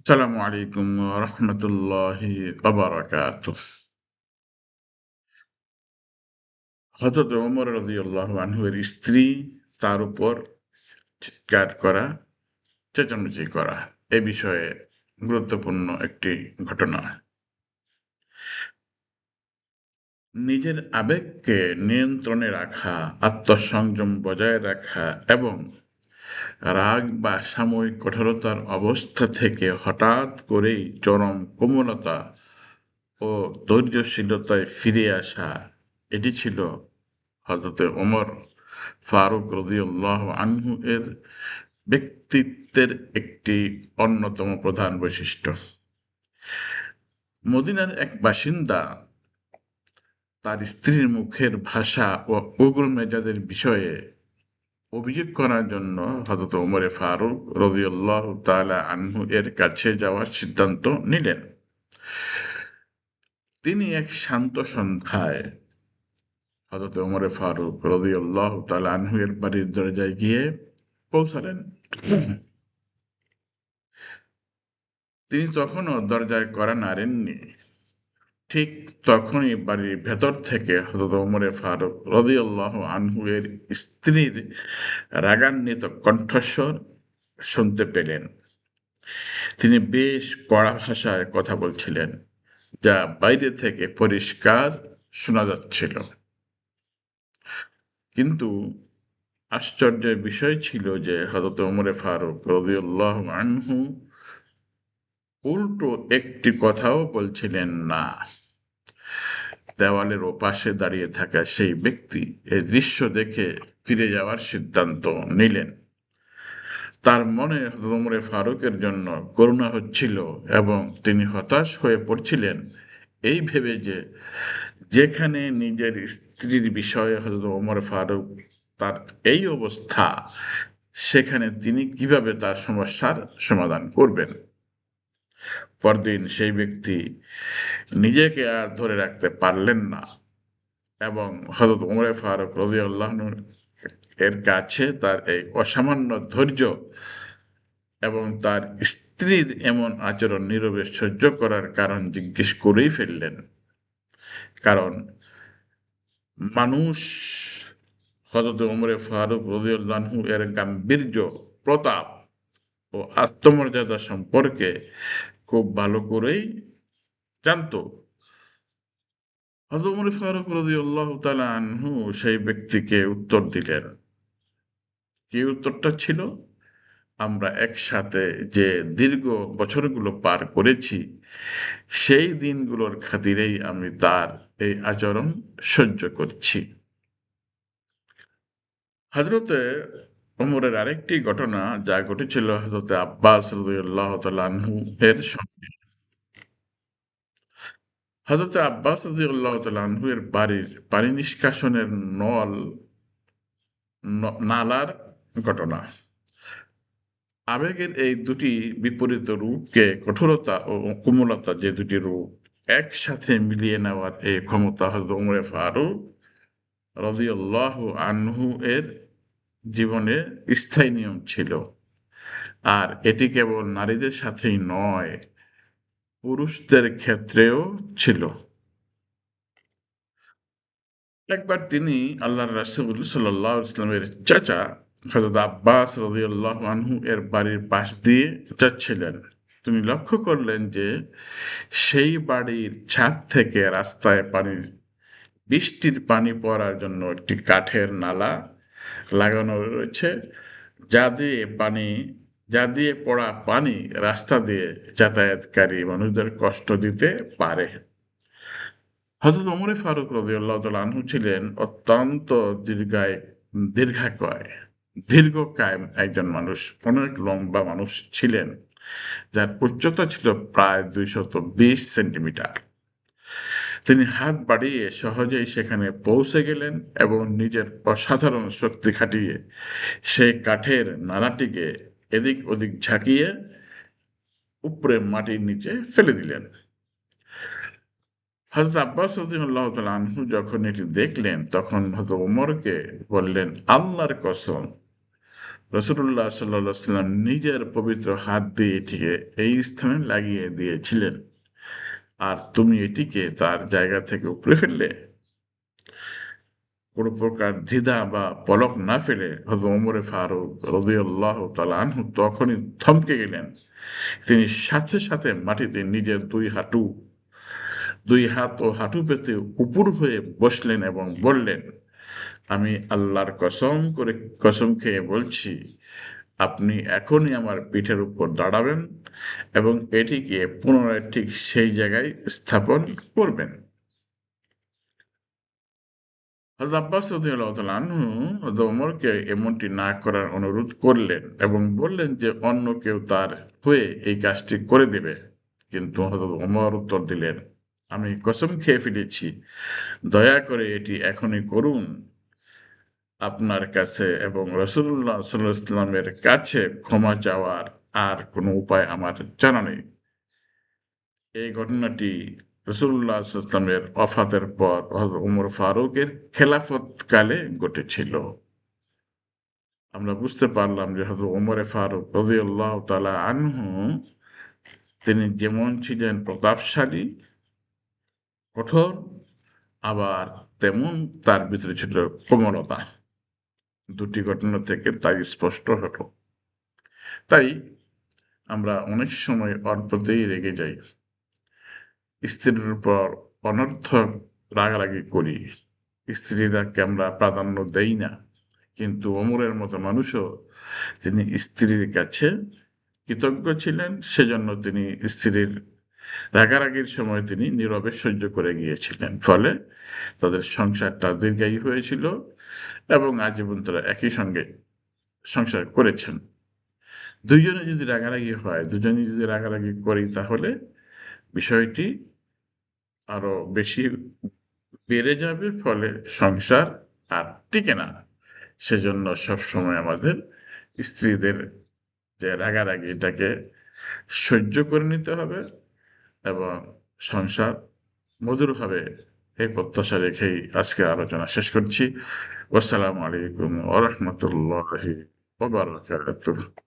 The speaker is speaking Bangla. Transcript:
আসসালামু আলাইকুম ওয়া রাহমাতুল্লাহি ওয়া বারাকাতুহু। হযরত ওমর রাদিয়াল্লাহু আনহু এর স্ত্রী তার উপর চিৎকার করা, চেঁচামেচি করা। এ বিষয়ে গুরুত্বপূর্ণ একটি ঘটনা। নিজের আবেগকে নিয়ন্ত্রণে রাখা, আত্মসংযম বজায় রাখা এবং রাগ বা সাময়িক কঠোরতার অবস্থা থেকে হঠাৎ করেই চরম কোমলতা ও ধৈর্যশীলতায় ফিরে আসা, এটি ছিল হযরতে ওমর ফারুক রাদিয়াল্লাহু আনহু এর ব্যক্তিত্বের একটি অন্যতম প্রধান বৈশিষ্ট্য। মদিনার এক বাসিন্দা তার স্ত্রীর মুখের ভাষা ও উগ্র মেজাজের বিষয়ে অভিযোগ করার জন্য হযরত ওমর ফারুক রাদিয়াল্লাহু তাআলা আনহু এর কাছে যাওয়ার সিদ্ধান্ত নিলেন। তিনি এক শান্ত সন্ধ্যায় হযরত ওমর ফারুক রাদিয়াল্লাহু তাআলা আনহু এর বাড়ির দরজায় গিয়ে পৌঁছালেন। তিনি তখনও দরজায় কড়া নাড়েননি। ঠিক তখনই বাড়ির ভেতর থেকে হযরত ওমর ফারুক রাদিয়াল্লাহু আনহু এর স্ত্রীর রাগান্বিত কণ্ঠস্বর শুনতে পেলেন। তিনি বেশ কড়া ভাষায় কথা বলছিলেন, যা বাইরে থেকে পরিষ্কার শোনা যাচ্ছিল। কিন্তু আশ্চর্যের বিষয় ছিল যে হযরত ওমর ফারুক রাদিয়াল্লাহু আনহু উল্টো একটি কথাও বলছিলেন না। দেওয়ালের ওপাশে দাঁড়িয়ে থাকা সেই ব্যক্তি এই দৃশ্য দেখে ফিরে যাওয়ার সিদ্ধান্ত নিলেন। তার মনে হযরত ওমর ফারুকের জন্য করুণা হচ্ছিল এবং তিনি হতাশ হয়ে পড়ছিলেন এই ভেবে যে যেখানে নিজের স্ত্রীর বিষয়ে হযরত ওমর ফারুক তার এই অবস্থা, সেখানে তিনি কিভাবে তার সমস্যার সমাধান করবেন। পরদিন সেই ব্যক্তি নিজেকে আর ধরে রাখতে পারলেন না এবং হযরত ওমর ফারুক রাদিয়াল্লাহু আনহু এর কাছে তার এই অসামান্য ধৈর্য এবং তার স্ত্রীর এমন আচরণ নীরবে সহ্য করার কারণ জিজ্ঞেস করেই ফেললেন। কারণ মানুষ হযরত ওমর ফারুক রাদিয়াল্লাহু আনহু এর গাম্ভীর্য, প্রতাপ ও আত্মমর্যাদা সম্পর্কে খুব ভালো করেই জানত। হযরত ওমর ফারুক রাদিয়াল্লাহু তাআলা আনহু সেই ব্যক্তিকে উত্তর দিলেন। কি উত্তরটা ছিল? আমরা একসাথে যে দীর্ঘ বছরগুলো পার করেছি, সেই দিনগুলোর খাতিরেই আমি তার এই আচরণ সহ্য করছি। হযরতে ওমরের আরেকটি ঘটনা যা ঘটেছিল হযরতে আব্বাস রাদিয়াল্লাহু তাআলা আনহু এর সঙ্গে। হযরতে আব্বাস রাদিয়াল্লাহু তাআলা আনহু এর বাড়ির পানি নিষ্কাশনের নল নালার ঘটনা। আবেগের এই দুটি বিপরীত রূপকে কঠোরতা ও কোমলতা, যে দুটি রূপ একসাথে মিলিয়ে নেওয়ার এই ক্ষমতা হযরত ওমর ফারুক রাদিয়াল্লাহু আনহু এর জীবনে স্থায়ী নিয়ম ছিল। আর এটি কেবল নারীদের সাথেই নয়, পুরুষদের ক্ষেত্রেও ছিল। একবার তিনি আল্লাহর রাসূল সাল্লাল্লাহু আলাইহি ওয়াসাল্লামের চাচা হযরত আব্বাস রাদিয়াল্লাহু আনহু এর বাড়ির পাশ দিয়ে যাচ্ছিলেন। তিনি লক্ষ্য করলেন যে সেই বাড়ির ছাদ থেকে রাস্তায় বৃষ্টির পানি পড়ার জন্য একটি কাঠের নালা লাগানো রয়েছে, যা দিয়ে পানি যা দিয়ে পড়া পানি রাস্তা দিয়ে যাতায়াতকারী মানুষদের কষ্ট দিতে পারে। হযরত ওমর ফারুক রাদিয়াল্লাহু তাআলা আনহু ছিলেন অত্যন্ত দীর্ঘাকায়, দীর্ঘকায় একজন মানুষ। অনেক লম্বা মানুষ ছিলেন, যার উচ্চতা ছিল প্রায় ২২০ সেন্টিমিটার। তিনি হাত বাড়িয়ে সহজেই সেখানে পৌঁছে গেলেন এবং নিজের অসাধারণ শক্তি খাটিয়ে সেই কাঠের নালাটিকে এদিক ওদিক ঝাঁকিয়ে উপরে মাটির নিচে ফেলে দিলেন। হযরত আব্বাস রাদিয়াল্লাহু তাআলা আনহু যখন এটি দেখলেন, তখন হযরত ওমরকে বললেন, আল্লাহর কসম, রাসূলুল্লাহ সাল্লাল্লাহু আলাইহি ওয়াসাল্লাম নিজের পবিত্র হাত দিয়ে এটিকে এই স্থানে লাগিয়ে দিয়েছিলেন। আর তুমি এটিকে তার জায়গা থেকে উপড়ে ফেললে? কোনো প্রকার দ্বিধা বা পলক না ফেলে হযরত ওমর ফারুক রাদিয়াল্লাহু তাআলা আনহু তখনই থমকে গেলেন। তিনি সাথে সাথে মাটিতে নিজের দুই হাত ও হাঁটু পেতে উপুড় হয়ে বসলেন এবং বললেন, আমি আল্লাহর কসম খেয়ে বলছি, আপনি এখনই আমার পিঠের উপর দাঁড়াবেন এবং এটিকে পুনরায় ঠিক সেই জায়গায় স্থাপন করবেন। হযরত আব্বাস রাদিয়াল্লাহু তাআলা আনহু হযরত ওমরকে এমনটি না করার অনুরোধ করলেন এবং বললেন যে অন্য কেউ তার হয়ে এই কাজটি করে দেবে। কিন্তু হযরত ওমর উত্তর দিলেন, আমি কসম খেয়ে ফেলেছি, দয়া করে এটি এখনই করুন। আপনার কাছে এবং রাসূলুল্লাহ সাল্লাল্লাহু আলাইহি ওয়াসাল্লামের কাছে ক্ষমা চাওয়ার আর কোনো উপায় আমার জানা নেই। এই ঘটনাটি রাসূলুল্লাহ সাল্লাল্লাহু আলাইহি ওয়াসাল্লামের ওফাতের পর হযরত ওমর ফারুকের খেলাফতকালে ঘটেছিল। আমরা বুঝতে পারলাম যে হযরত ওমর ফারুক রাদিয়াল্লাহু তাআলা আনহু তিনি যেমন ছিলেন প্রতাপশালী, কঠোর, আবার তেমন তার ভিতরে ছিল কোমলতা। দুটি ঘটনা থেকে তাই স্পষ্ট হলো। তাই আমরা অনেক সময় অল্পতেই রেগে যাই। স্ত্রীর উপর অনর্থক রাগারাগি করি। স্ত্রীরাকে আমরা প্রাধান্য দেই না। কিন্তু ওমরের মতো মানুষও তিনি স্ত্রীর কাছে কৃতজ্ঞ ছিলেন। সেজন্য তিনি স্ত্রীর রাগারাগির সময় তিনি নীরবে সহ্য করে গিয়েছিলেন। ফলে তাদের সংসারটা দীর্ঘায়ী হয়েছিল এবং আজীবন তারা একই সঙ্গে সংসার করেছেন। দুজনে যদি রাগারাগি হয়, দুজনে যদি রাগারাগি করি তাহলে বিষয়টি আরো বেশি বেড়ে যাবে, ফলে সংসার আর টিকে না। সেজন্য সবসময় আমাদের স্ত্রীদের যে রাগারাগি এটাকে সহ্য করে নিতে হবে এবং সংসার মধুর হবে, এই প্রত্যাশা রেখেই আজকে আলোচনা শেষ করছি। আসসালামু আলাইকুম ওয়া রাহমাতুল্লাহি ওয়া বারাকাতুহু।